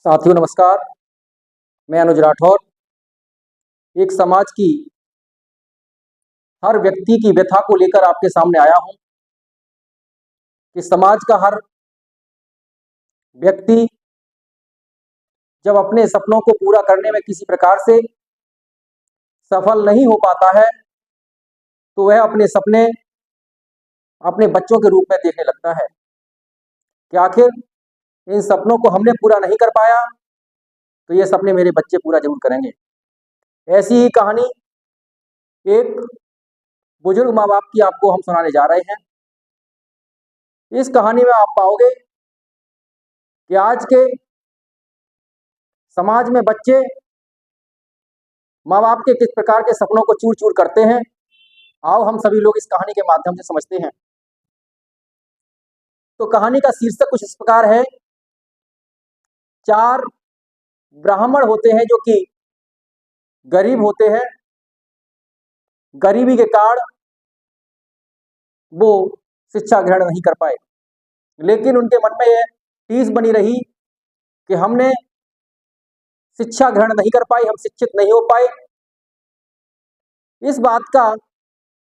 साथियों नमस्कार। मैं अनुज राठौर एक समाज की हर व्यक्ति की व्यथा को लेकर आपके सामने आया हूं कि समाज का हर व्यक्ति जब अपने सपनों को पूरा करने में किसी प्रकार से सफल नहीं हो पाता है तो वह अपने सपने अपने बच्चों के रूप में देखने लगता है कि आखिर इन सपनों को हमने पूरा नहीं कर पाया तो ये सपने मेरे बच्चे पूरा जरूर करेंगे। ऐसी ही कहानी एक बुजुर्ग माँ बाप की आपको हम सुनाने जा रहे हैं। इस कहानी में आप पाओगे कि आज के समाज में बच्चे माँ बाप के किस प्रकार के सपनों को चूर चूर करते हैं। आओ हम सभी लोग इस कहानी के माध्यम से समझते हैं। तो कहानी का शीर्षक कुछ इस प्रकार है। चार ब्राह्मण होते हैं जो कि गरीब होते हैं। गरीबी के कारण वो शिक्षा ग्रहण नहीं कर पाए, लेकिन उनके मन में यह टीस बनी रही कि हमने शिक्षा ग्रहण नहीं कर पाई, हम शिक्षित नहीं हो पाए। इस बात का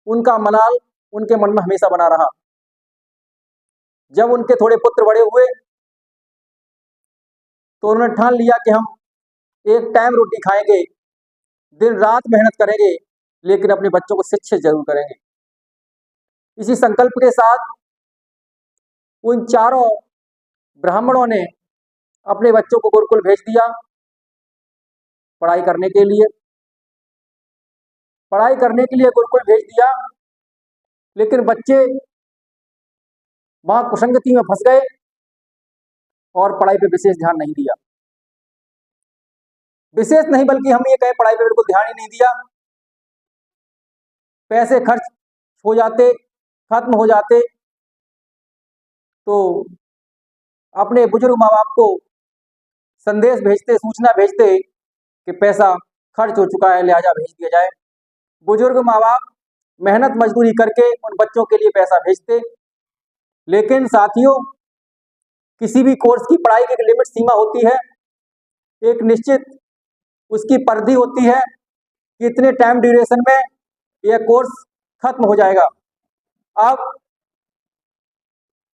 उनका मलाल उनके मन में हमेशा बना रहा। जब उनके थोड़े पुत्र बड़े हुए तो उन्होंने ठान लिया कि हम एक टाइम रोटी खाएंगे, दिन रात मेहनत करेंगे, लेकिन अपने बच्चों को शिक्षित जरूर करेंगे। इसी संकल्प के साथ उन चारों ब्राह्मणों ने अपने बच्चों को गुरुकुल भेज दिया पढ़ाई करने के लिए। पढ़ाई करने के लिए गुरुकुल भेज दिया, लेकिन बच्चे वहां कुसंगति में फंस गए और पढ़ाई पे विशेष ध्यान नहीं दिया। विशेष नहीं बल्कि हम ये कहें पढ़ाई पे बिल्कुल ध्यान ही नहीं दिया। पैसे खर्च हो जाते, खत्म हो जाते, तो अपने बुजुर्ग माँ बाप को संदेश भेजते, सूचना भेजते कि पैसा खर्च हो चुका है, लिहाजा भेज दिया जाए। बुजुर्ग माँ बाप मेहनत मजदूरी करके उन बच्चों के लिए पैसा भेजते, लेकिन साथियों किसी भी कोर्स की पढ़ाई की एक लिमिट सीमा होती है, एक निश्चित उसकी परिधि होती है कि इतने टाइम ड्यूरेशन में यह कोर्स खत्म हो जाएगा। अब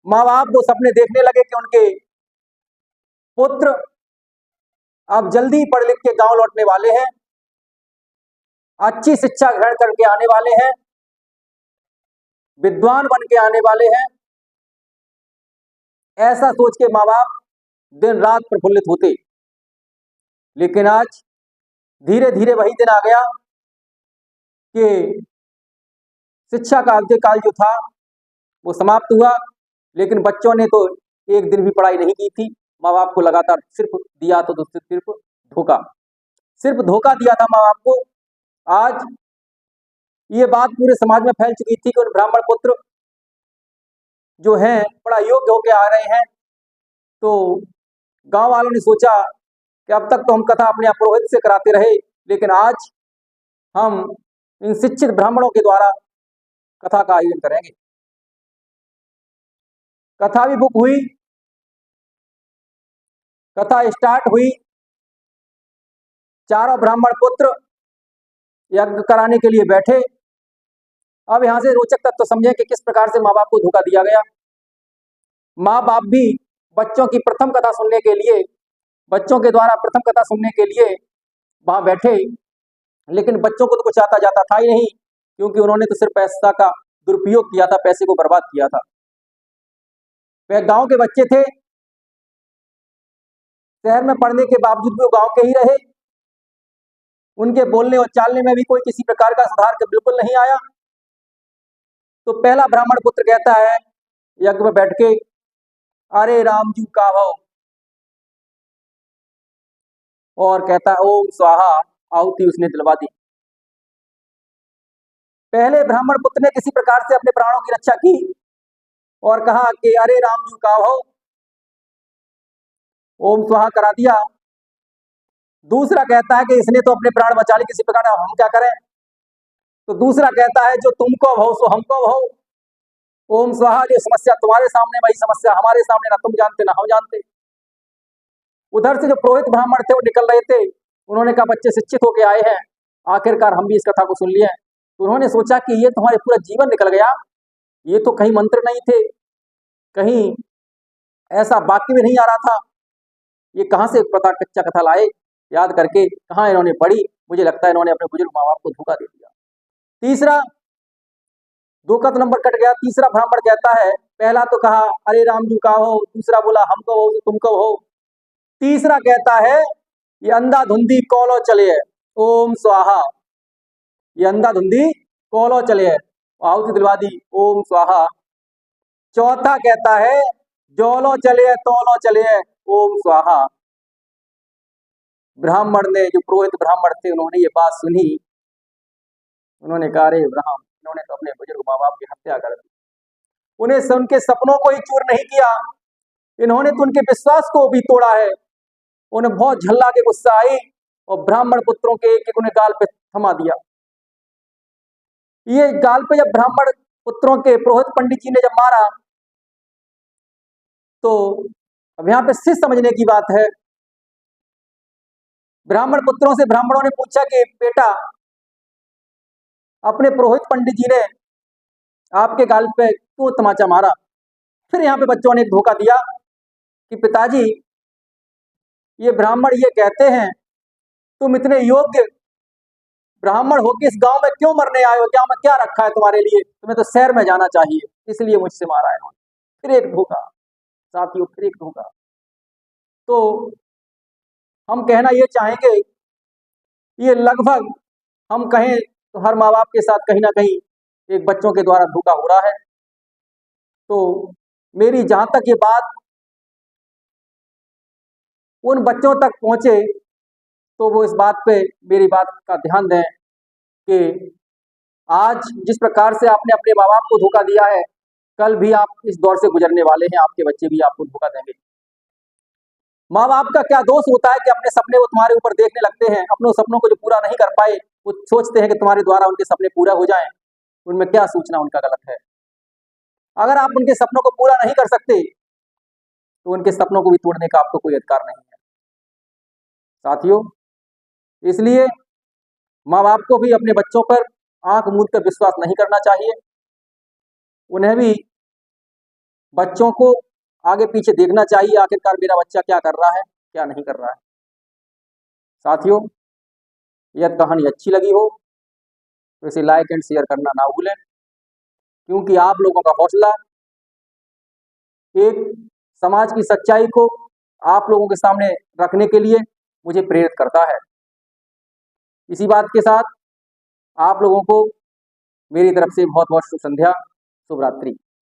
माँ बाप वो सपने देखने लगे कि उनके पुत्र अब जल्दी पढ़ लिख के गांव लौटने वाले हैं, अच्छी शिक्षा ग्रहण करके आने वाले हैं, विद्वान बन के आने वाले हैं। ऐसा सोच के माँ बाप दिन रात प्रफुल्लित होते। लेकिन आज धीरे धीरे वही दिन आ गया कि शिक्षा का अवधिकाल जो था वो समाप्त हुआ, लेकिन बच्चों ने तो एक दिन भी पढ़ाई नहीं की थी। माँ बाप को लगातार सिर्फ दिया तो सिर्फ धोखा, सिर्फ धोखा दिया था माँ बाप को। आज ये बात पूरे समाज में फैल चुकी थी कि उन ब्राह्मण पुत्र जो हैं बड़ा योग्य होके आ रहे हैं। तो गांव वालों ने सोचा कि अब तक तो हम कथा अपने पुरोहित से कराते रहे, लेकिन आज हम इन शिक्षित ब्राह्मणों के द्वारा कथा का आयोजन करेंगे। कथा भी बुक हुई, कथा स्टार्ट हुई। चारों ब्राह्मण पुत्र यज्ञ कराने के लिए बैठे। अब यहां से रोचक तत्व समझें कि किस प्रकार से माँ बाप को धोखा दिया गया। माँ बाप भी बच्चों की प्रथम कथा सुनने के लिए, बच्चों के द्वारा प्रथम कथा सुनने के लिए वहां बैठे, लेकिन बच्चों को तो कुछ आता जाता था ही नहीं, क्योंकि उन्होंने तो सिर्फ पैसा का दुरुपयोग किया था, पैसे को बर्बाद किया था। वह गांव के बच्चे थे, शहर में पढ़ने के बावजूद भी वो गांव के ही रहे। उनके बोलने और चालने में भी कोई किसी प्रकार का सुधार बिल्कुल नहीं आया। तो पहला ब्राह्मण पुत्र कहता है यज्ञ में बैठ के, अरे राम जी का भव, और कहता है ओम स्वाहा, आहुति उसने दिलवा दी। पहले ब्राह्मण पुत्र ने किसी प्रकार से अपने प्राणों की रक्षा की और कहा कि अरे राम जी का भव, ओम स्वाहा करा दिया। दूसरा कहता है कि इसने तो अपने प्राण बचा लिए किसी प्रकार, हम क्या करें। तो दूसरा कहता है जो तुमको भव सो हमको भव, ओम स्वाहा, जो समस्या तुम्हारे सामने वही समस्या हमारे सामने, ना तुम जानते ना हम जानते। उधर से जो पुरोहित ब्राह्मण थे वो निकल रहे थे। उन्होंने कहा बच्चे शिक्षित होके आए हैं, आखिरकार हम भी इस कथा को सुन लिए। तो उन्होंने सोचा कि ये तुम्हारे पूरा जीवन निकल गया, ये तो कहीं मंत्र नहीं थे, कहीं ऐसा वाक्य भी नहीं आ रहा था, ये कहाँ से पता कच्चा कथा लाए, याद करके कहाँ इन्होंने पढ़ी। मुझे लगता है इन्होंने अपने बुजुर्ग माँ बाप को धोखा दे दिया। तीसरा, 2 का नंबर कट गया। तीसरा ब्राह्मण कहता है, पहला तो कहा अरे राम जी का हो, दूसरा बोला हम कहो तुम कहो हो, तीसरा कहता है ये अंधाधुंधी कौलो चले ओम स्वाहा, ये अंधाधुंधी कौलो चले, आहुति दिलवा दी ओम स्वाहा। चौथा कहता है जोलो चले तोलो चले ओम स्वाहा। ब्राह्मण ने, जो पुरोहित ब्राह्मण थे, उन्होंने ये बात सुनी। उन्होंने कहा अरे ब्राह्मण, इन्होंने तो अपने बुजुर्ग माँ बाप की हत्या कर दी, उन्हें उनके सपनों को ही चूर नहीं किया, इन्होंने तो उनके विश्वास को भी तोड़ा है। उन्हें बहुत झल्ला के गुस्सा आई और ब्राह्मण पुत्रों के एक एक उन्हें गाल पे थमा दिया। ये गाल पे जब ब्राह्मण पुत्रों के पुरोहित पंडित जी ने जब मारा, तो अब यहाँ पे सिर्फ समझने की बात है। ब्राह्मण पुत्रों से ब्राह्मणों ने पूछा कि बेटा, अपने पुरोहित पंडित जी ने आपके गाल पे क्यों तमाचा मारा? फिर यहाँ पे बच्चों ने एक धोखा दिया कि पिताजी, ये ब्राह्मण ये कहते हैं तुम इतने योग्य ब्राह्मण हो कि इस गांव में क्यों मरने आए हो, क्या में क्या रखा है तुम्हारे लिए, तुम्हें तो शहर में जाना चाहिए, इसलिए मुझसे मारा है इन्होंने। फिर एक धोखा साथियों, फिर एक धोखा। तो हम कहना ये चाहेंगे, ये लगभग हम कहें तो हर माँ बाप के साथ कहीं ना कहीं एक बच्चों के द्वारा धोखा हो रहा है। तो मेरी जहां तक ये बात उन बच्चों तक पहुंचे, तो वो इस बात पे मेरी बात का ध्यान दें कि आज जिस प्रकार से आपने अपने माँ बाप को धोखा दिया है, कल भी आप इस दौर से गुजरने वाले हैं, आपके बच्चे भी आपको धोखा देंगे। माँ बाप का क्या दोष होता है कि अपने सपने वो तुम्हारे ऊपर देखने लगते हैं, अपने सपनों को जो पूरा नहीं कर पाए वो सोचते हैं कि तुम्हारे द्वारा उनके सपने पूरा हो जाएं। उनमें क्या सोचना उनका गलत है। अगर आप उनके सपनों को पूरा नहीं कर सकते तो उनके सपनों को भी तोड़ने का आपको कोई अधिकार नहीं है साथियों। इसलिए माँ बाप को भी अपने बच्चों पर आंख मूंद कर विश्वास नहीं करना चाहिए। उन्हें भी बच्चों को आगे पीछे देखना चाहिए, आखिरकार मेरा बच्चा क्या कर रहा है, क्या नहीं कर रहा है। साथियों, यह कहानी अच्छी लगी हो तो इसे लाइक एंड शेयर करना ना भूलें, क्योंकि आप लोगों का हौसला एक समाज की सच्चाई को आप लोगों के सामने रखने के लिए मुझे प्रेरित करता है। इसी बात के साथ आप लोगों को मेरी तरफ से बहुत बहुत शुभ संध्या, शुभ रात्रि।